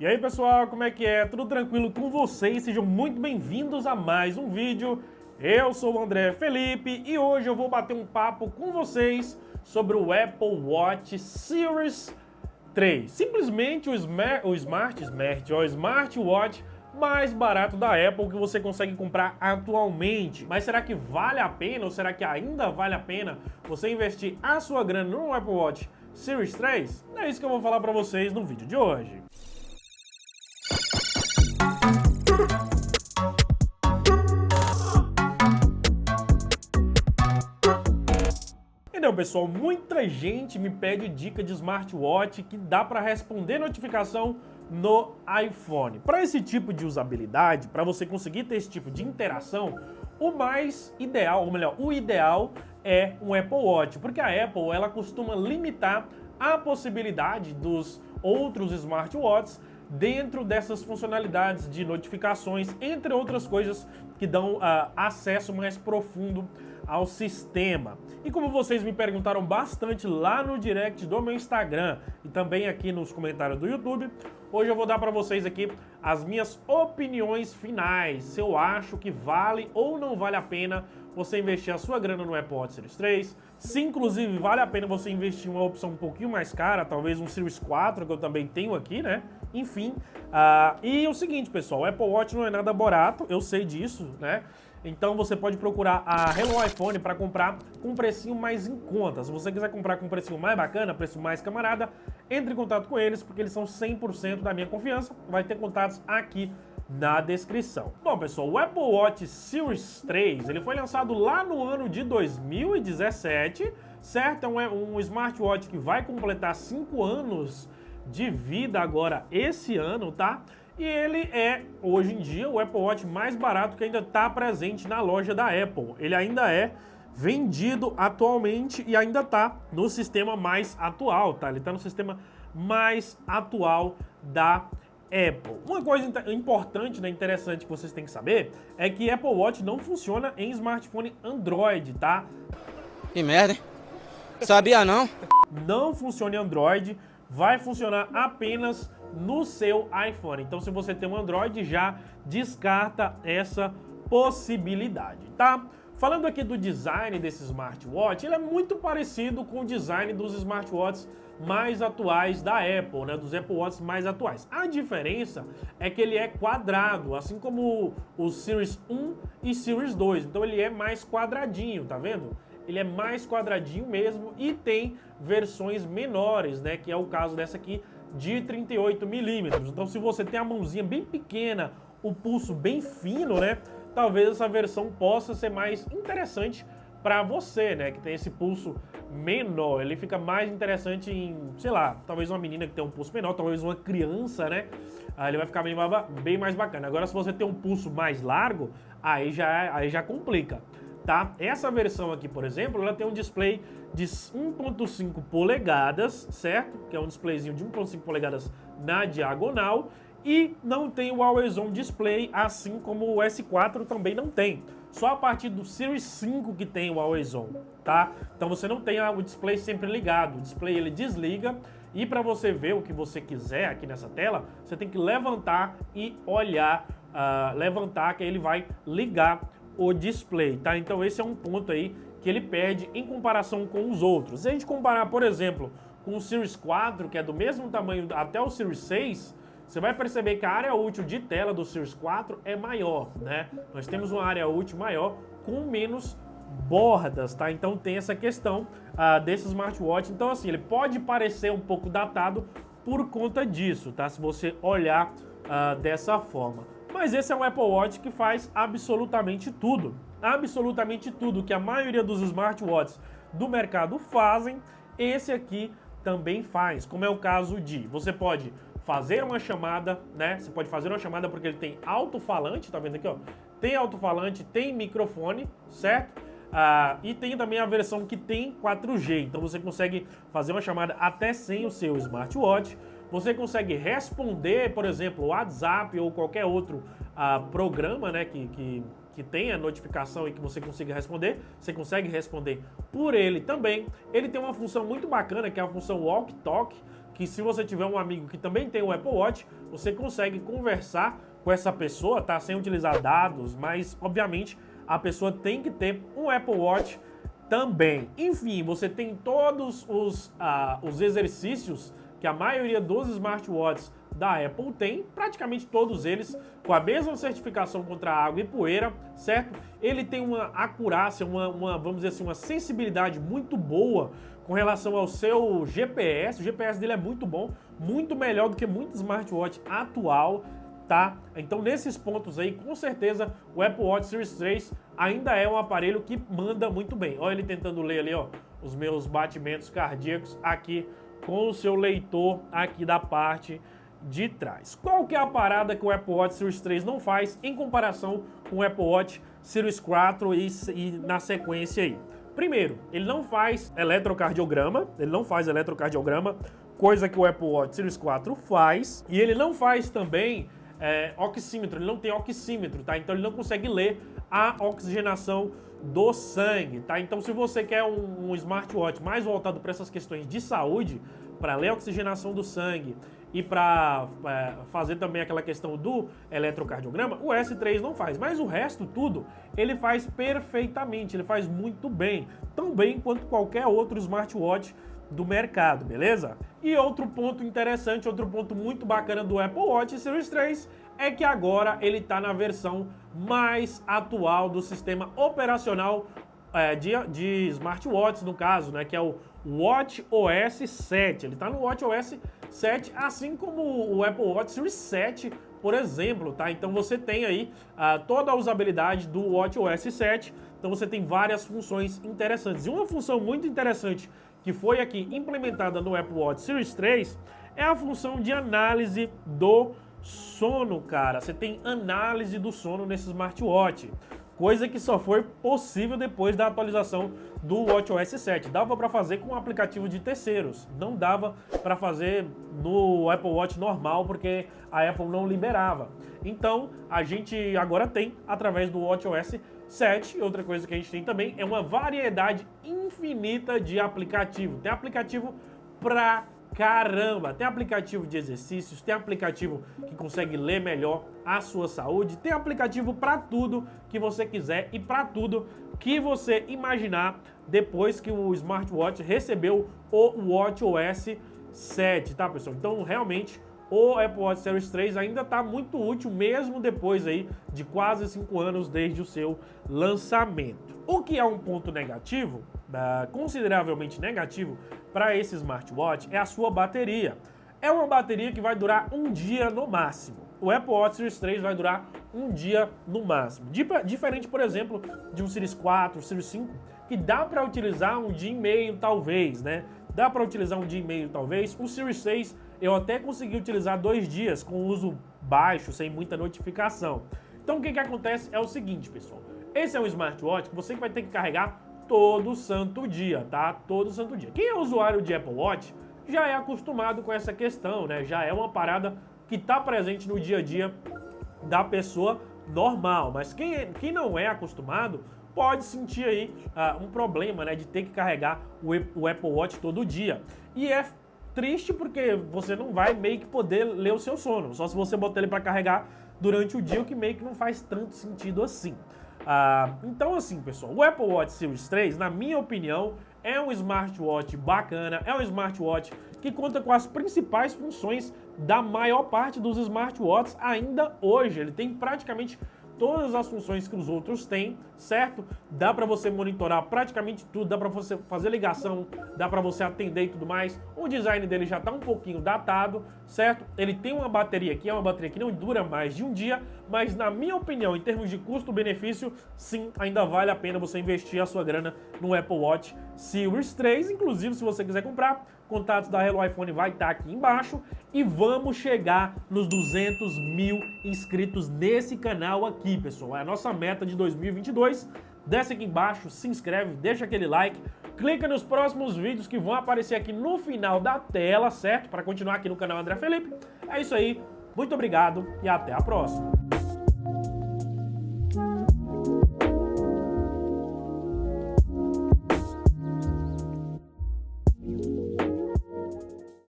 E aí pessoal, como é que é? Tudo tranquilo com vocês? Sejam muito bem-vindos a mais um vídeo. Eu sou o André Felipe e hoje eu vou bater um papo com vocês sobre o Apple Watch Series 3. Simplesmente o smartwatch mais barato da Apple que você consegue comprar atualmente. Mas será que vale a pena ou será que ainda vale a pena você investir a sua grana no Apple Watch Series 3? É isso que eu vou falar para vocês no vídeo de hoje. Então, pessoal, muita gente me pede dica de smartwatch que dá para responder notificação no iPhone. Para esse tipo de usabilidade, para você conseguir ter esse tipo de interação, o mais ideal, ou melhor, o ideal é um Apple Watch, porque a Apple ela costuma limitar a possibilidade dos outros smartwatches dentro dessas funcionalidades de notificações, entre outras coisas que dão acesso mais profundo ao sistema. E como vocês me perguntaram bastante lá no direct do meu Instagram e também aqui nos comentários do YouTube, hoje eu vou dar para vocês aqui as minhas opiniões finais, se eu acho que vale ou não vale a pena você investir a sua grana no Apple Watch Series 3, se inclusive vale a pena você investir em uma opção um pouquinho mais cara, talvez um Series 4, que eu também tenho aqui, né? Enfim, e o seguinte, pessoal, o Apple Watch não é nada barato, eu sei disso, né? Então você pode procurar a Hello iPhone para comprar com um precinho mais em conta. Se você quiser comprar com um precinho mais bacana, preço mais camarada, entre em contato com eles, porque eles são 100% da minha confiança. Vai ter contatos aqui na descrição. Bom, pessoal, o Apple Watch Series 3, ele foi lançado lá no ano de 2017, certo? É um smartwatch que vai completar 5 anos de vida agora esse ano, tá? E ele é, hoje em dia, o Apple Watch mais barato que ainda está presente na loja da Apple. Ele ainda é vendido atualmente e ainda está no sistema mais atual, tá? Ele está no sistema mais atual da Apple. Uma coisa importante, né, interessante que vocês têm que saber é que Apple Watch não funciona em smartphone Android, tá? Que merda, hein? Sabia não? Não funciona em Android, vai funcionar apenas no seu iPhone. Então, se você tem um Android, já descarta essa possibilidade, tá? Falando aqui do design desse smartwatch, ele é muito parecido com o design dos smartwatches mais atuais da Apple, né? Dos Apple Watches mais atuais. A diferença é que ele é quadrado, assim como o Series 1 e Series 2. Então, ele é mais quadradinho, tá vendo? Ele é mais quadradinho mesmo e tem versões menores, né? Que é o caso dessa aqui, de 38 milímetros. Então, se você tem a mãozinha bem pequena, o pulso bem fino, né? Talvez essa versão possa ser mais interessante para você, né? Que tem esse pulso menor. Ele fica mais interessante em, sei lá, talvez uma menina que tem um pulso menor, talvez uma criança, né? Aí ele vai ficar bem mais bacana. Agora, se você tem um pulso mais largo, aí já complica. Tá? Essa versão aqui, por exemplo, ela tem um display de 1.5 polegadas, certo? Que é um displayzinho de 1.5 polegadas na diagonal e não tem o Always On Display, assim como o S4 também não tem. Só a partir do Series 5 que tem o Always On, tá? Então você não tem o display sempre ligado, o display ele desliga e para você ver o que você quiser aqui nessa tela, você tem que levantar e olhar, levantar que aí ele vai ligar o display, tá? Então esse é um ponto aí que ele perde em comparação com os outros. Se a gente comparar, por exemplo, com o Series 4, que é do mesmo tamanho até o Series 6, você vai perceber que a área útil de tela do Series 4 é maior, né? Nós temos uma área útil maior com menos bordas, tá? Então tem essa questão desse smartwatch. Então assim, ele pode parecer um pouco datado por conta disso, tá? Se você olhar dessa forma. Mas esse é um Apple Watch que faz absolutamente tudo. Absolutamente tudo que a maioria dos smartwatches do mercado fazem, esse aqui também faz. Como é o caso de, você pode fazer uma chamada, né? Você pode fazer uma chamada porque ele tem alto-falante, tá vendo aqui, ó? Tem alto-falante, tem microfone, certo? E tem também a versão que tem 4G. Então você consegue fazer uma chamada até sem o seu smartwatch. Você consegue responder, por exemplo, o WhatsApp ou qualquer outro programa, né, que tenha notificação e que você consiga responder. Você consegue responder por ele também. Ele tem uma função muito bacana, que é a função Walk Talk, que se você tiver um amigo que também tem o Apple Watch, você consegue conversar com essa pessoa, tá? Sem utilizar dados, mas obviamente a pessoa tem que ter um Apple Watch também. Enfim, você tem todos os exercícios que a maioria dos smartwatches da Apple tem, praticamente todos eles com a mesma certificação contra água e poeira, certo? Ele tem uma acurácia, vamos dizer assim, uma sensibilidade muito boa com relação ao seu GPS. O GPS dele é muito bom, muito melhor do que muito smartwatch atual, tá? Então, nesses pontos aí, com certeza, o Apple Watch Series 3 ainda é um aparelho que manda muito bem. Olha ele tentando ler ali, ó, os meus batimentos cardíacos aqui com o seu leitor aqui da parte de trás. Qual que é a parada que o Apple Watch Series 3 não faz em comparação com o Apple Watch Series 4 e na sequência aí? Primeiro, ele não faz eletrocardiograma, coisa que o Apple Watch Series 4 faz, e ele não faz também oxímetro, ele não tem oxímetro, tá? Então ele não consegue ler a oxigenação do sangue, tá? Então se você quer um smartwatch mais voltado para essas questões de saúde, para ler a oxigenação do sangue e para fazer também aquela questão do eletrocardiograma, o S3 não faz, mas o resto tudo ele faz perfeitamente, ele faz muito bem, tão bem quanto qualquer outro smartwatch do mercado, beleza? E outro ponto interessante, outro ponto muito bacana do Apple Watch Series 3 é que agora ele está na versão mais atual do sistema operacional de smartwatches, no caso, né, que é o WatchOS 7. Ele está no WatchOS 7, assim como o Apple Watch Series 7, por exemplo, tá? Então você tem aí toda a usabilidade do WatchOS 7, então você tem várias funções interessantes. E uma função muito interessante que foi aqui implementada no Apple Watch Series 3 é a função de análise do sono, cara. Você tem análise do sono nesse smartwatch, coisa que só foi possível depois da atualização do WatchOS 7. Dava para fazer com um aplicativo de terceiros, não dava para fazer no Apple Watch normal, porque a Apple não liberava. Então, a gente agora tem através do WatchOS 7. E outra coisa que a gente tem também é uma variedade infinita de aplicativo. Tem aplicativo pra caramba, tem aplicativo de exercícios, tem aplicativo que consegue ler melhor a sua saúde, tem aplicativo para tudo que você quiser e para tudo que você imaginar depois que o smartwatch recebeu o WatchOS 7, tá, pessoal? Então, realmente, o Apple Watch Series 3 ainda está muito útil, mesmo depois aí de quase 5 anos desde o seu lançamento. O que é um ponto negativo, consideravelmente negativo, para esse smartwatch é a sua bateria. É uma bateria que vai durar um dia no máximo. O Apple Watch Series 3 vai durar um dia no máximo. Diferente, por exemplo, de um Series 4, Series 5, que dá para utilizar um dia e meio talvez, né? Dá para utilizar um dia e meio talvez. O Series 6 eu até consegui utilizar 2 dias com uso baixo, sem muita notificação. Então o que acontece é o seguinte, pessoal. Esse é um smartwatch que você vai ter que carregar todo santo dia, tá? Todo santo dia. Quem é usuário de Apple Watch já é acostumado com essa questão, né? Já é uma parada que está presente no dia a dia da pessoa normal. Mas quem não é acostumado pode sentir aí um problema, né? De ter que carregar o Apple Watch todo dia. E é triste porque você não vai meio que poder ler o seu sono. Só se você botar ele para carregar durante o dia, o que meio que não faz tanto sentido assim. Então assim, pessoal, o Apple Watch Series 3, na minha opinião, é um smartwatch bacana, é um smartwatch que conta com as principais funções da maior parte dos smartwatches ainda hoje. Ele tem praticamente todas as funções que os outros têm, certo? Dá para você monitorar praticamente tudo, dá para você fazer ligação, dá para você atender e tudo mais. O design dele já está um pouquinho datado, certo? Ele tem uma bateria que é uma bateria que não dura mais de um dia, mas na minha opinião, em termos de custo-benefício, sim, ainda vale a pena você investir a sua grana no Apple Watch Series 3. Inclusive, se você quiser comprar, contatos da Hello iPhone vai estar aqui embaixo. E vamos chegar nos 200 mil inscritos nesse canal aqui, pessoal. É a nossa meta de 2022. Desce aqui embaixo, se inscreve, deixa aquele like, clica nos próximos vídeos que vão aparecer aqui no final da tela, certo? Para continuar aqui no canal André Felipe. É isso aí, muito obrigado e até a próxima.